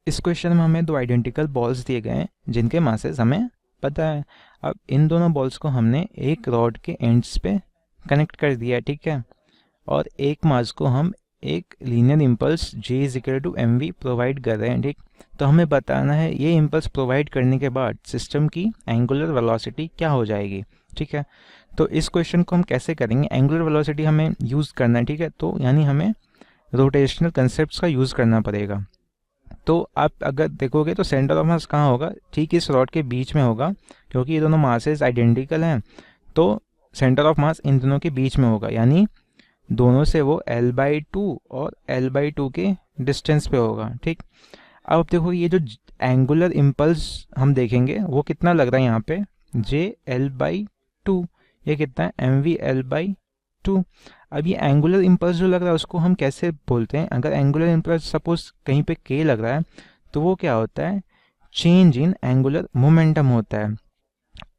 इस क्वेश्चन में हमें दो आइडेंटिकल बॉल्स दिए गए हैं जिनके मासेस हमें पता है। अब इन दोनों बॉल्स को हमने एक रॉड के एंड्स पे कनेक्ट कर दिया है, ठीक है, और एक मास को हम एक linear impulse J is equal to mv provide कर रहे हैं, ठीक। तो हमें बताना है ये इम्पल्स प्रोवाइड करने के बाद सिस्टम की एंगुलर वेलोसिटी क्या हो जाएगी, ठीक है। तो इस क्वेश्चन को हम कैसे करेंगे, एंगुलर वेलोसिटी हमें यूज़ करना है, ठीक है। तो यानी हमें रोटेशनल कंसेप्ट का यूज़ करना पड़ेगा। तो आप अगर देखोगे तो सेंटर ऑफ मास कहाँ होगा, ठीक इस रॉड के बीच में होगा, क्योंकि ये दोनों मासेस आइडेंटिकल हैं। तो सेंटर ऑफ मास इन दोनों के बीच में होगा, यानी दोनों से वो L/2 और L/2 के डिस्टेंस पे होगा, ठीक। अब देखो ये जो एंगुलर इम्पल्स हम देखेंगे वो कितना लग रहा है यहाँ पे, J/L/2, ये कितना है mv/L/2। अब ये एंगुलर इम्पल्स जो लग रहा है उसको हम कैसे बोलते हैं, अगर एंगुलर इम्पल्स सपोज कहीं पे k लग रहा है तो वो क्या होता है, चेंज इन एंगुलर मोमेंटम होता है।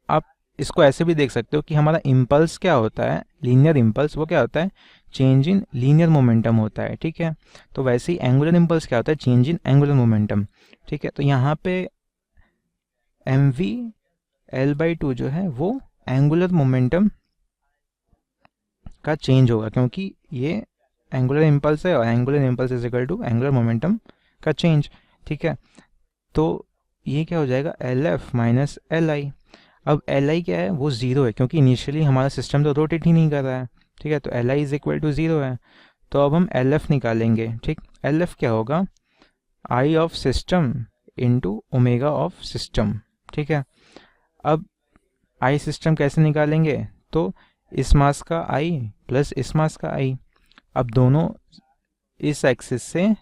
आप इसको ऐसे भी देख सकते हो कि हमारा इम्पल्स क्या होता है, लीनियर इम्पल्स, वो क्या होता है, चेंज इन लीनियर मोमेंटम होता है, ठीक है। तो वैसे ही एंगुलर इम्पल्स क्या होता है, चेंज इन एंगुलर मोमेंटम, ठीक है। तो यहाँ पे mv/L/2 जो है वो एंगुलर मोमेंटम का चेंज होगा, क्योंकि ये एंगुलर इम्पल्स है और angular impulse is equal to angular momentum का चेंज, ठीक है। तो ये क्या हो जाएगा, LF माइनस LI। अब LI क्या है, वो ज़ीरो है, क्योंकि इनिशियली हमारा सिस्टम तो रोटेट ही नहीं कर रहा है, ठीक है। तो LI is equal to zero है। तो अब हम LF निकालेंगे, ठीक। LF क्या होगा, I of system into omega of system, ठीक है। अब I सिस्टम कैसे निकालेंगे, तो इस मास का I प्लस इस मास का I। अब दोनों इस एक्सिस से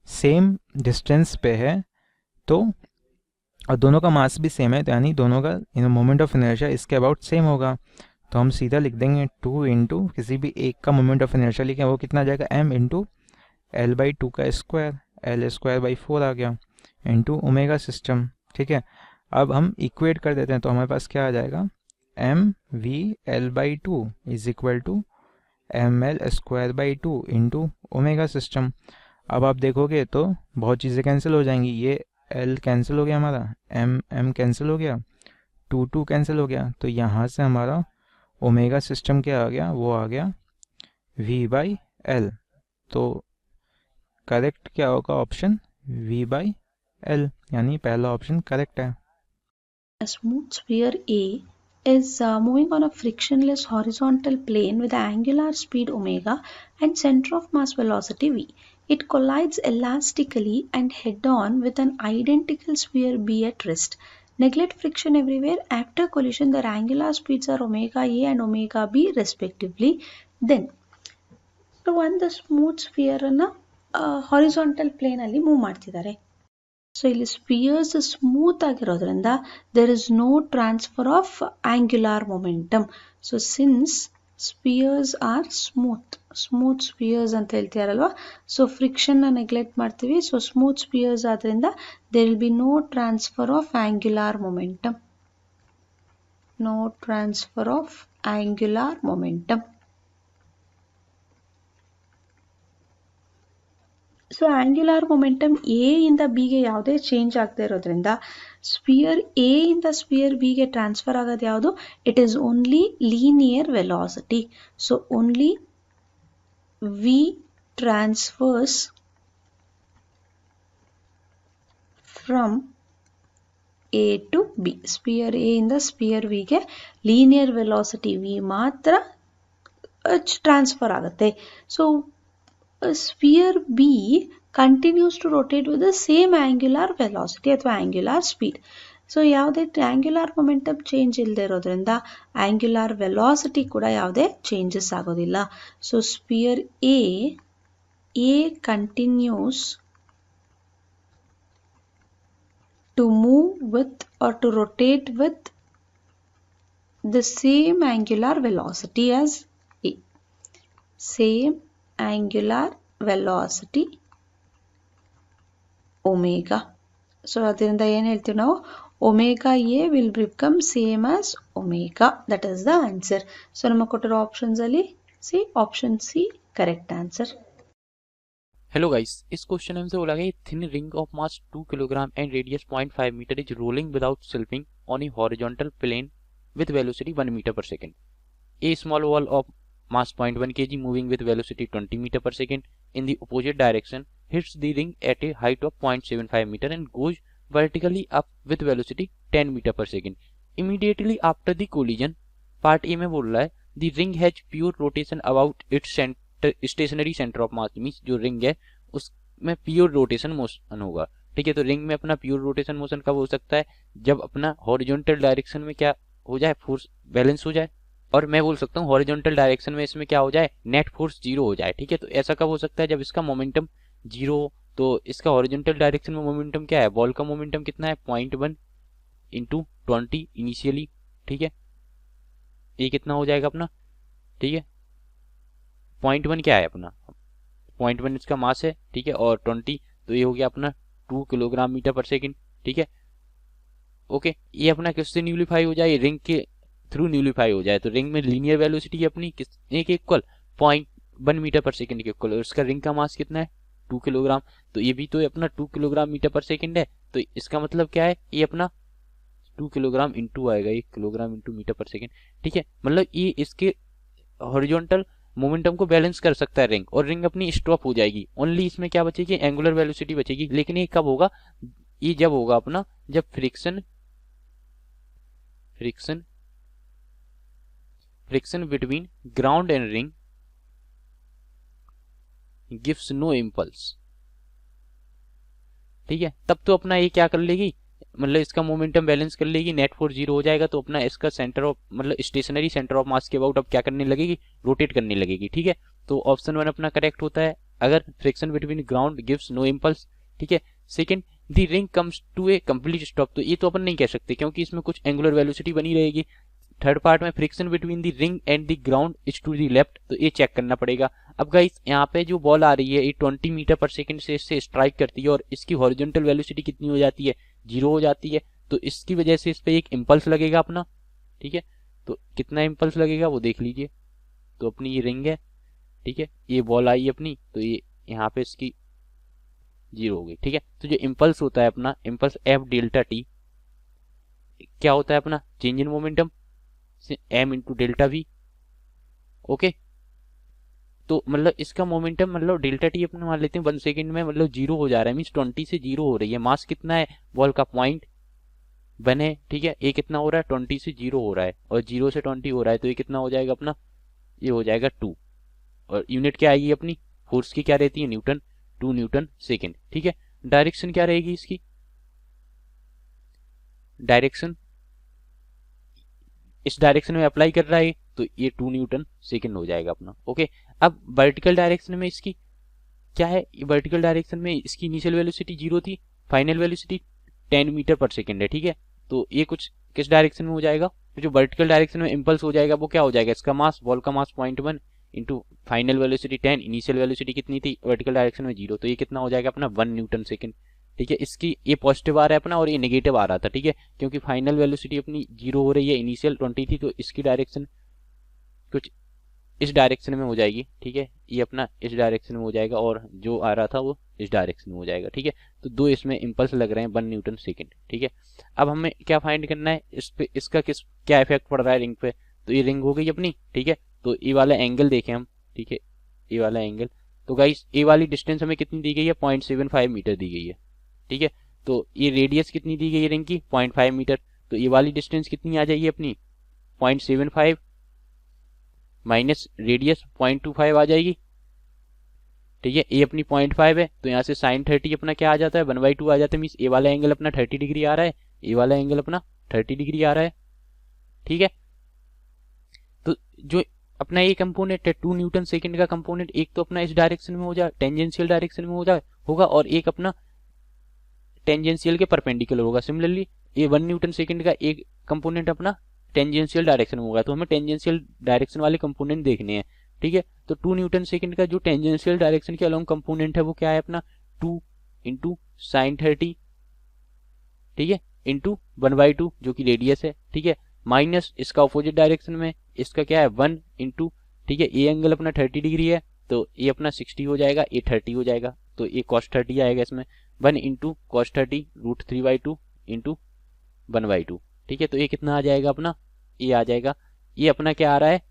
सेम डिस्टेंस पे है, तो और दोनों का मास भी सेम है, तो यानी दोनों का मोमेंट ऑफ इनर्शिया इसके अबाउट सेम होगा। तो हम सीधा लिख देंगे 2 इंटू किसी भी एक का मोमेंट ऑफ इनर्शिया लिखें, वो कितना आ जाएगा, m इंटू L/2 का स्क्वायर, L²/4 आ गया, इंटू ओमेगा सिस्टम, ठीक है। अब हम इक्वेट कर देते हैं, तो हमारे पास क्या आ जाएगा, mv/L/2 is equal to mL²/2 into omega system. अब आप देखोगे तो बहुत चीज़ें कैंसिल हो जाएंगी, ये L कैंसिल हो गया हमारा, M कैंसिल हो गया, 2 कैंसिल हो गया, तो यहाँ से हमारा ओमेगा सिस्टम क्या आ गया, वो आ गया V/L। तो करेक्ट क्या होगा, ऑप्शन V/L, यानी पहला ऑप्शन करेक्ट है। A smooth sphere A is moving on a frictionless horizontal plane with angular speed omega and center of mass velocity v. It collides elastically and head-on with an identical sphere B at rest. Neglect friction everywhere. After collision, their angular speeds are omega A and omega B respectively. Then, so ಒಂದು smooth sphere ಅನ್ನ horizontal plane ಅಲ್ಲಿ move ಮಾಡ್ತಿದ್ದಾರೆ. So ಇಲ್ಲಿ spheres smooth ಆಗಿರೋದ್ರಿಂದ there is no transfer of angular momentum. So since spheres are smooth spheres ಅಂತ ಹೇಳ್ತೀರಲ್ವಾ, so friction ನ neglect ಮಾಡ್ತೀವಿ. ಸೊ ಸ್ಮೂತ್ ಸ್ಪಿಯರ್ಸ್ ಆದ್ರಿಂದ there will be no transfer of angular momentum. No transfer of angular momentum. So angular momentum A ಇಂದ B ಗೆ ಯಾವುದೇ change ಆಗದೆ ಇರೋದ್ರಿಂದ ಸ್ಪಿಯರ್ ಎ ಇಂದ ಸ್ಪಿಯರ್ ಬಿ ಗೆ ಟ್ರಾನ್ಸ್ಫರ್ ಆಗೋದು ಯಾವುದು, it is only linear velocity. So only v transfers from A to B. Sphere A ಇಂದ ಸ್ಪಿಯರ್ ವಿ ಗೆ ಲೀನಿಯರ್ ವೆಲಾಸಿಟಿ ವಿ ಮಾತ್ರ ಟ್ರಾನ್ಸ್ಫರ್ ಆಗುತ್ತೆ. So sphere B continues to rotate with the same angular velocity ಅಥವಾ angular speed. So ಯಾವುದೇ ಆಂಗ್ಯುಲಾರ್ momentum change ಇಲ್ಲದೆ ಇರೋದ್ರಿಂದ ಆಂಗ್ಯುಲಾರ್ velocity ಕೂಡ ಯಾವುದೇ ಚೇಂಜಸ್ ಆಗೋದಿಲ್ಲ. So sphere A continues to move with or to rotate with the same angular velocity as A. Same angular velocity omega. So ಅದರಿಂದ ಏನು ಹೇಳ್ತೀವಿ ನಾವು, omega A will become same as omega. That is the answer. So ನಮ್ಮ ಕೊಟ್ಟಿರೋ options ಅಲ್ಲಿ option C correct answer. Hello guys, इस question में हमसे बोला गया thin ring of mass 2 kilogram and radius 0.5 metre is rolling without slipping on a horizontal plane with velocity 1 metre per second. A small ball of mass 0.1 kg moving with velocity 20 meter per second in the opposite direction hits the ring at a height of 0.75 meter and goes vertically up with velocity 10 meter per second. Immediately after the collision, part A में बोल रहा है the ring has pure rotation about its center, stationary center of mass. Means जो ring है उसमें pure rotation motion होगा. ठीक है, तो रिंग में अपना प्योर रोटेशन मोशन कब हो सकता है? जब अपना हॉरिजॉन्टल डायरेक्शन में क्या हो जाए, फोर्स बैलेंस हो जाए. और मैं बोल सकता हूँ हॉरिजॉन्टल डायरेक्शन में इसमें क्या हो जाए, नेट फोर्स जीरो हो जाए. ठीक है, तो ऐसा कब हो सकता है? जब इसका मोमेंटम जीरो हो. तो इसका हॉरिजॉन्टल डायरेक्शन में मोमेंटम क्या है? बॉल का मोमेंटम कितना है? 0.1 इंटू 20 इनिशियली. ठीक है, ये कितना हो जाएगा अपना? ठीक है, 0.1 क्या है अपना? 0.1 इसका मास है. ठीक है, और 20 तो ये हो गया अपना 2 किलोग्राम मीटर पर सेकेंड. ठीक है, ओके. ये अपना किससे न्यूलिफाई हो जाए? रिंग के थ्रू न्यूलिफाई हो जाए. तो रिंग में लीनियर वेलोसिटी अपनी कितने के इक्वल? 0.1 मीटर पर सेकंड के इक्वल. और उसका रिंग का मास कितना है? 2 किलोग्राम. तो ये भी तो अपना 2 किलोग्राम मीटर पर सेकंड है. तो इसका मतलब क्या है? ये अपना 2 किलोग्राम इंटू आएगा, 1 kilogram into metre per second. ठीक है, मतलब ये इसके हॉरिजॉन्टल मोमेंटम को बैलेंस कर सकता है रिंग. और रिंग अपनी स्टॉप हो जाएगी. ओनली इसमें क्या बचेगी? एंगुलर वेलोसिटी बचेगी. लेकिन ये कब होगा? ये जब होगा अपना, जब friction between ground and ring gives no impulse. ठीक है, तब तो अपना ये क्या कर लेगी, मतलब इसका मोमेंटम बैलेंस कर लेगी, नेट फोर्स जीरो हो जाएगा. तो अपना इसका सेंटर ऑफ मतलब स्टेशनरी सेंटर ऑफ मास के अबाउट अब क्या करने लगेगी? रोटेट करने लगेगी. ठीक है, तो ऑप्शन 1 अपना करेक्ट होता है अगर friction between ground gives no impulse. ठीक है, second the ring comes to a complete stop. तो ये तो अपन नहीं कह सकते क्योंकि इसमें कुछ एंगुलर वेलोसिटी बनी रहेगी. थर्ड पार्ट में friction between the ring and the ground is to the left. तो ये चेक करना पड़ेगा. अब गाइस यहाँ पे जो बॉल आ रही है ये 20 मीटर पर सेकंड से इससे स्ट्राइक करती है और इसकी हॉरिजॉन्टल वेलोसिटी कितनी हो जाती है? जीरो हो जाती है. तो इसकी वजह से इस पे एक इम्पल्स लगेगा अपना. ठीक है, तो कितना इम्पल्स लगेगा वो देख लीजिए. तो अपनी ये रिंग है. ठीक है, ये बॉल आई अपनी, तो ये यहाँ पे इसकी जीरो हो गई. ठीक है, तो जो इम्पल्स होता है अपना, इम्पल्स एफ डेल्टा टी क्या होता है अपना? Change in momentum M into delta V. Okay, तो मतलब इसका मोमेंटम मतलब डेल्टा टी अपने मान लेते हैं 1 सेकंड में मतलब जीरो हो जा रहा है. मीन्स 20 से जीरो हो रही है. मास कितना है बॉल का? 0.1 है. ठीक है, ये कितना हो रहा है? 20 से जीरो हो रहा है और जीरो से 20 हो रहा है. तो ये कितना हो जाएगा अपना? ये हो जाएगा 2. और यूनिट क्या आएगी अपनी? फोर्स की क्या रहती है? न्यूटन. 2 Newton second. ठीक है, डायरेक्शन क्या रहेगी इसकी? डायरेक्शन इस डायरेक्शन में अप्लाई कर रहा है तो ये 2 न्यूटन सेकेंड हो जाएगा अपना. ओके, अब वर्टिकल डायरेक्शन में इसकी क्या है? वर्टिकल डायरेक्शन में इसकी इनिशियल वेलोसिटी जीरो थी, फाइनल वेलोसिटी 10 मीटर पर सेकेंड है. ठीक है, तो ये कुछ किस डायरेक्शन में हो जाएगा? तो जो वर्टिकल डायरेक्शन में इम्पल्स हो जाएगा वो क्या हो जाएगा? इसका मास, बॉल का मास 0.1 into final velocity 10, initial velocity कितनी थी वर्टिकल डायरेक्शन में? जीरो. तो ये कितना हो जाएगा अपना? 1 न्यूटन सेकेंड. ठीक है, इसकी ये पॉजिटिव आ रहा है अपना और ये नेगेटिव आ रहा था. ठीक है, क्योंकि फाइनल वेलोसिटी अपनी जीरो हो रही है, इनिशियल 20 थी, तो इसकी डायरेक्शन कुछ इस डायरेक्शन में हो जाएगी. ठीक है, ये अपना इस डायरेक्शन में हो जाएगा और जो आ रहा था वो इस डायरेक्शन में हो जाएगा. ठीक है, तो दो इसमें इम्पल्स लग रहे हैं 1 न्यूटन सेकेंड. ठीक है, अब हमें क्या फाइंड करना है? इस पे इसका क्या इफेक्ट पड़ रहा है रिंग पे? तो ये रिंग हो गई अपनी. ठीक है, तो ये वाला एंगल देखें हम. ठीक है, ये वाला एंगल. तो गाइस ये वाली डिस्टेंस हमें कितनी दी गई है? 0.75 मीटर दी गई है. ठीक है, तो ये रेडियस कितनी दी गई है रिंग की? 0.5 मीटर. तो ये वाली डिस्टेंस कितनी आ जाएगी अपनी? 0.75 माइनस रेडियस 0.25 आ जाएगी. ठीक है, ये अपनी 0.5 है तो यहाँ से साइन 30 अपना क्या आ जाता है? 1/2 आ जाता है. मीन्स ए वाला एंगल अपना 30 डिग्री आ रहा है, ए वाला एंगल अपना 30 डिग्री आ रहा है. ठीक है, तो जो अपना ये कंपोनेंट है 2 न्यूटन सेकंड का कंपोनेंट, एक तो अपना इस डायरेक्शन में हो जाए, टेंजेंशियल डायरेक्शन में हो जाए होगा, और एक अपना टेंजेंशियल के परपेंडिकुलर होगा. सिमिलरली ये 1 न्यूटन सेकंड का एक कंपोनेंट अपना टेंजेंशियल डायरेक्शन में होगा. तो हमें टेंजेंशियल डायरेक्शन वाले कंपोनेंट देखने हैं. ठीक है, तो 2 न्यूटन सेकंड का जो टेंजेंशियल डायरेक्शन के अलोंग कंपोनेंट है वो क्या है अपना? 2 इंटू साइन 30. ठीक है, इंटू 1/2 जो कि रेडियस है. ठीक है, माइनस इसका अपोजिट डायरेक्शन में इसका क्या है? 1 इंटू, ठीक है, ए एंगल अपना 30 डिग्री है तो ये अपना 60 हो जाएगा, ये 30 हो जाएगा, तो ये cos 30 आएगा इसमें 1 इंटू कॉस 30 √3/2 इंटू 1/2। ठीक है, तो ये कितना आ जाएगा अपना, ये आ जाएगा, ये अपना क्या आ रहा है,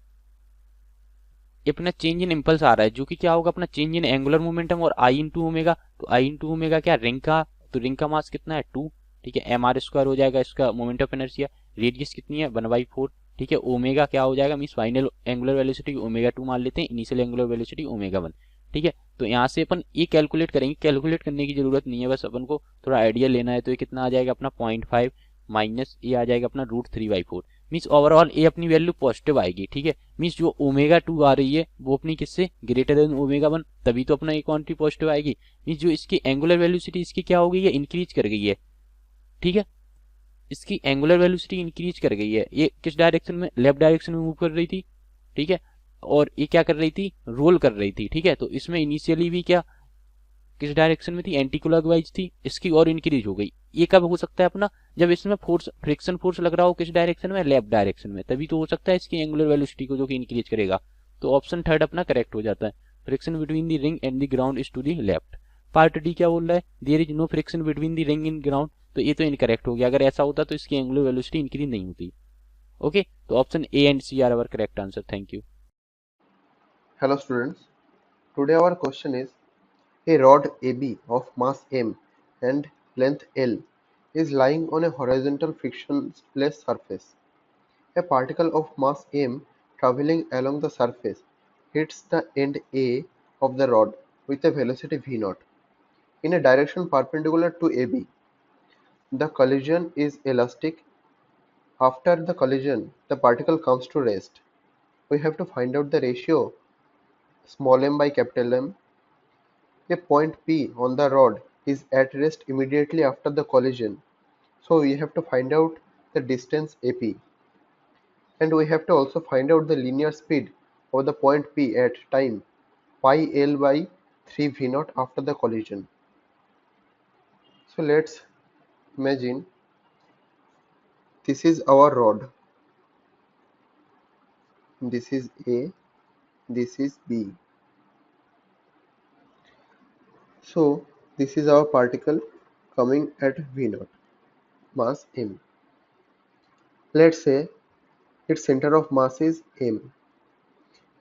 ये अपना चेंज इन इम्पल्स आ रहा है, जो कि क्या होगा अपना चेंज इन एंगुलर मोमेंटम, और आई इंटू ओमेगा, तो आई इंटू ओमेगा क्या, रिंग का, तो रिंग का मास कितना है 2। ठीक है, mr² हो जाएगा इसका मोमेंट ऑफ इनर्शिया, रेडियस कितनी है 1/4। ठीक है, ओमेगा क्या हो जाएगा, means final angular velocity omega 2 मान लेते हैं, इनिशियल एंगुलर वेलोसिटी ओमेगा 1। ठीक है, तो यहाँ से अपन ये कैलकुलेट करेंगे, कैलकुलेट करने की जरूरत नहीं है, बस अपन को थोड़ा आइडिया लेना है। तो ये कितना आ जाएगा अपना 0.5 माइनस ये आ जाएगा अपना √3/4, मीन्स ओवरऑल ये अपनी वैल्यू पॉजिटिव आएगी। ठीक है, मीन्स जो ओमेगा 2 आ रही है वो अपनी किससे ग्रेटर देन ओमेगा 1, तभी तो अपना ये क्वांटिटी पॉजिटिव आएगी। मीन्स जो इसकी एंगुलर वेलोसिटी इसकी क्या हो गई है, इंक्रीज कर गई है। ठीक है, इसकी एंगुलर वेलोसिटी इंक्रीज कर गई है, ये किस डायरेक्शन में, लेफ्ट डायरेक्शन में मूव कर रही थी। ठीक है, और ये क्या कर रही थी, रोल कर रही थी। ठीक है, तो इसमें इनिशियली भी क्या किस डायरेक्शन में थी, एंटी क्लॉकवाइज थी, इसकी और इंक्रीज हो गई। ये कब हो सकता है अपना, जब इसमें फोर्स, फ्रिक्शन फोर्स लग रहा हो किस डायरेक्शन में, लेफ्ट डायरेक्शन में, तभी तो हो सकता है इसकी एंगुलर वेलोसिटी को जो कि इंक्रीज करेगा। तो ऑप्शन थर्ड अपना करेक्ट हो जाता है, friction between the ring and the ground is to the left. Part D क्या बोल रहा है, there is no friction between the ring and ground, तो ये तो इनकरेक्ट हो गया, अगर ऐसा होता तो इसकी एंगुलर वेलोसिटी इंक्रीज नहीं होती। ओके, तो option A and C are our correct answer. Thank you. Hello students, today our question is a rod AB of mass m and length L is lying on a horizontal frictionless surface. A particle of mass m traveling along the surface hits the end A of the rod with a velocity v0 in a direction perpendicular to AB. The collision is elastic. After the collision, the particle comes to rest. We have to find out the ratio small m by capital M. A point P on the rod is at rest immediately after the collision, so we have to find out the distance AP, and we have to also find out the linear speed of the point P at time pi L by 3 V0 after the collision. So let's imagine this is our rod, this is A, this is B. So this is our particle coming at V0, mass m. Let's say its center of mass is m,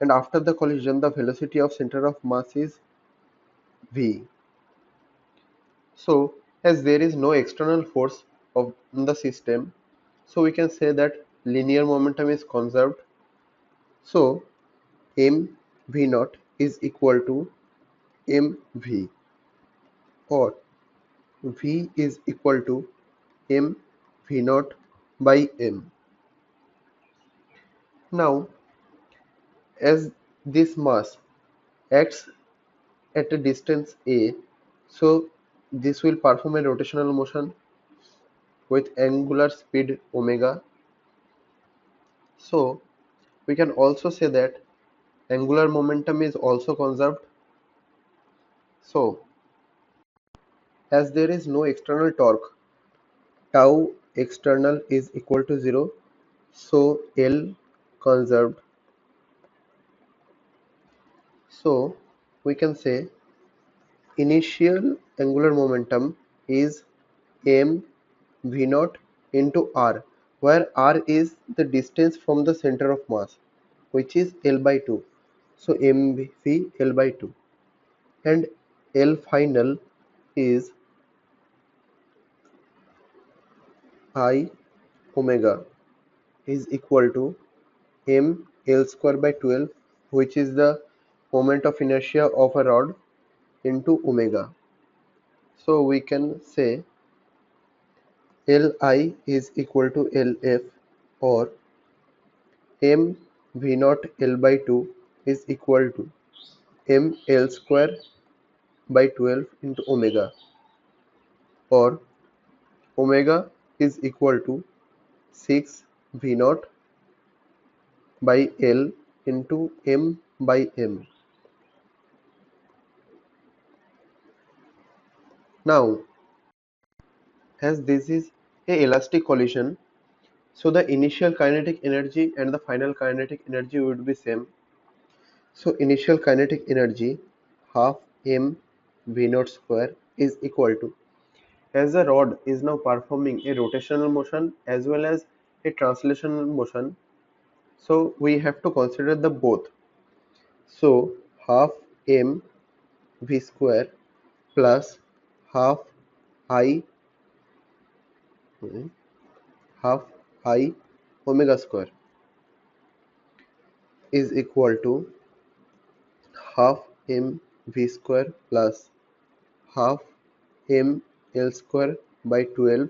and after the collision the velocity of center of mass is v. So as there is no external force of the system, so we can say that linear momentum is conserved. So m v0 is equal to mv, or v is equal to m v0 by m. Now as this mass acts at a distance a, so this will perform a rotational motion with angular speed omega. So we can also say that angular momentum is also conserved. So as there is no external torque, tau external is equal to 0, so L conserved. So we can say initial angular momentum is m v0 into r, where r is the distance from the center of mass, which is L by 2. So mv L by 2, and L final is I omega is equal to m L square by 12, which is the moment of inertia of a rod, into omega. So we can say Li is equal to Lf, or m v0 L by 2 is equal to m L square by 12 into omega, or omega is equal to 6 v0 by L into m by m. Now as this is a elastic collision, so the initial kinetic energy and the final kinetic energy would be same. So initial kinetic energy half m v naught square is equal to, as the rod is now performing a rotational motion as well as a translational motion, so we have to consider the both. So half m v square plus half I half I omega square is equal to half m v square plus half m l square by 12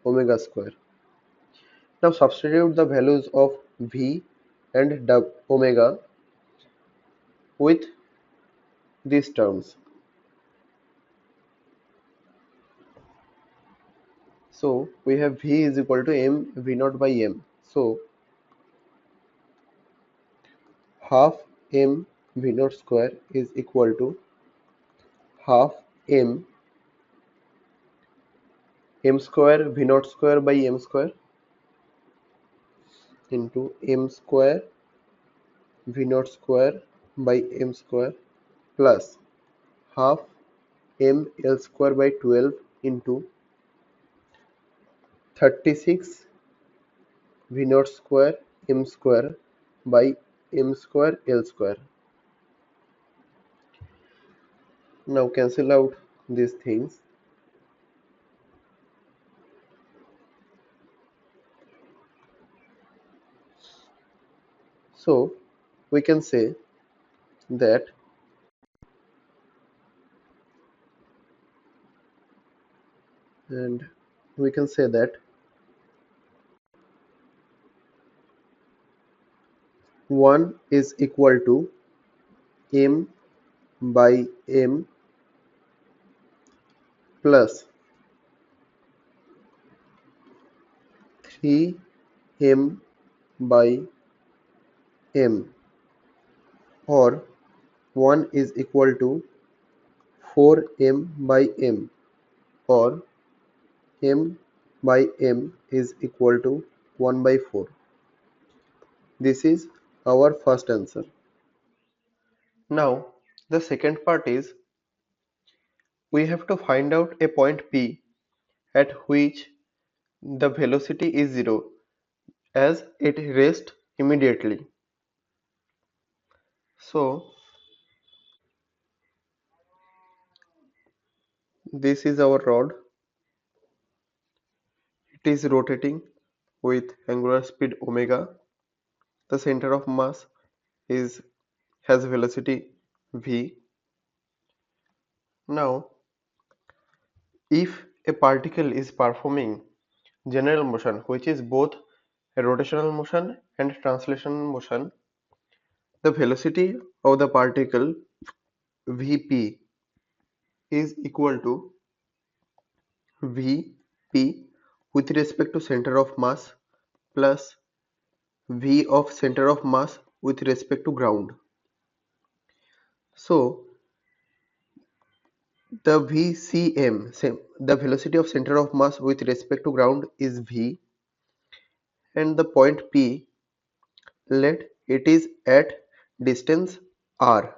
omega square. Now substitute the values of v and omega with these terms. So we have v is equal to m v naught by m. So half m v naught square is equal to half m square v naught square by m square into m square v naught square by m square plus half m l square by 12 into 36 v naught square m square by m square l square. Now cancel out these things. So we can say that and we can say that 1 is equal to m by m plus 3m by m, or 1 is equal to 4m by m, or m by m is equal to 1 by 4. This is our first answer. Now the second part is, we have to find out a point P at which the velocity is 0 as it rests immediately. So this is our rod. It is rotating with angular speed omega. The center of mass is has velocity v. Now if a particle is performing general motion, which is both a rotational motion and translational motion, the velocity of the particle Vp is equal to Vp with respect to center of mass plus V of center of mass with respect to ground. So the VCM, the velocity of center of mass with respect to ground, is V, and the point P, let it is at distance r.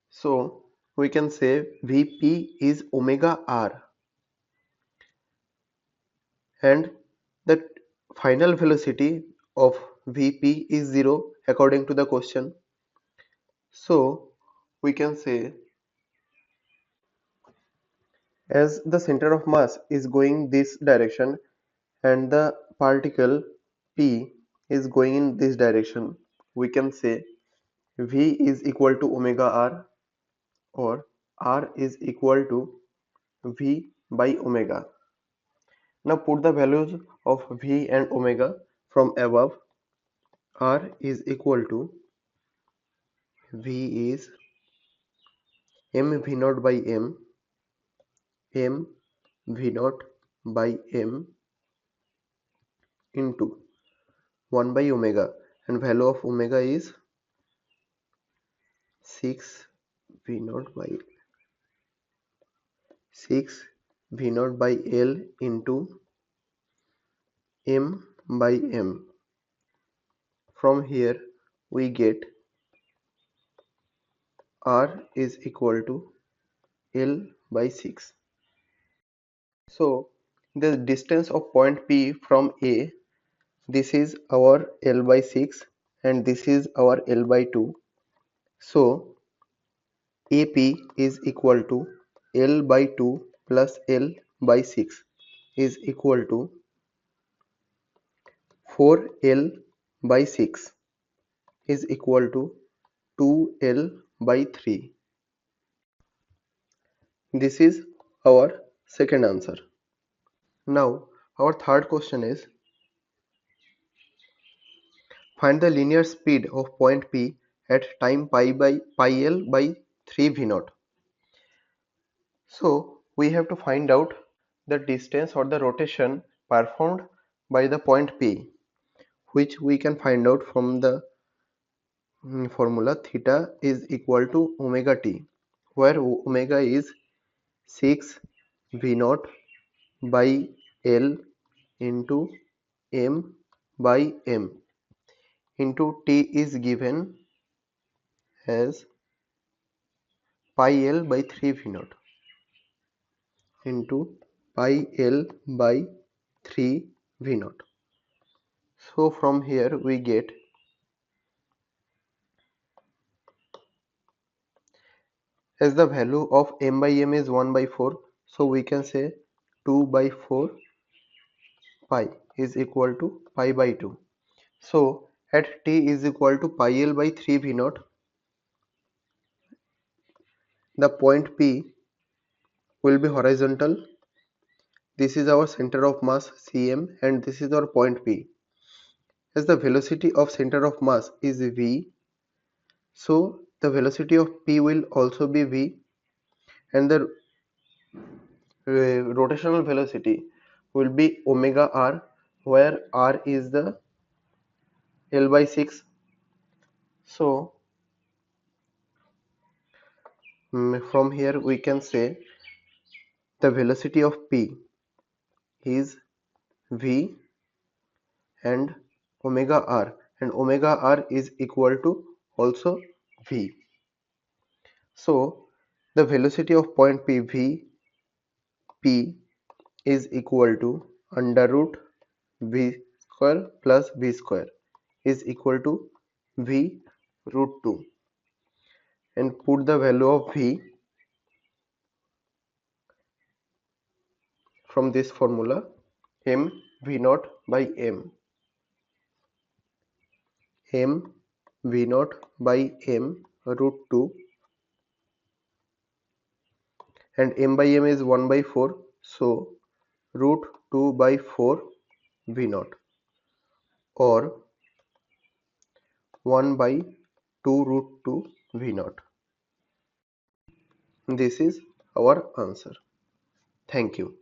So we can say Vp is omega r, and the final velocity of Vp is 0 according to the question. So we can say, as the center of mass is going this direction and the particle P is going in this direction, we can say V is equal to omega r, or r is equal to V by omega. Now put the values of V and omega from above. R is equal to V is m v naught by m v naught by m into 1 by omega, and value of omega is 6 v naught by 6 v naught by L into m by m from here we get R is equal to L by 6. So the distance of point P from A, this is our L by 6 and this is our L by 2. So AP is equal to L by 2 plus L by 6 is equal to 4L by 6 is equal to 2L by 3. This is our second answer. Now our third question is, find the linear speed of point P at time pi L by 3 v naught. So we have to find out the distance or the rotation performed by the point P, which we can find out from the formula theta is equal to omega t, where omega is 6 v naught by L into m by m into t is given as pi L by 3 v naught into pi L by 3 v naught. So from here we get, as the value of m by m is 1 by 4, so we can say 2 by 4 pi is equal to pi by 2. So at t is equal to pi L by 3 v naught, the point P will be horizontal. This is our center of mass Cm and this is our point P. As the velocity of center of mass is v, so the velocity of P will also be v, and the rotational velocity will be omega r, where r is the L by 6. So from here we can say the velocity of P is v and omega r, and omega r is equal to also v. So the velocity of point P, P is equal to under root v square plus v square is equal to v root 2, and put the value of v from this formula, m v naught by m v naught by m root 2, and m by m is 1 by 4, so root 2 by 4 v naught, or 1 by 2 root 2 v naught. This is our answer. Thank you.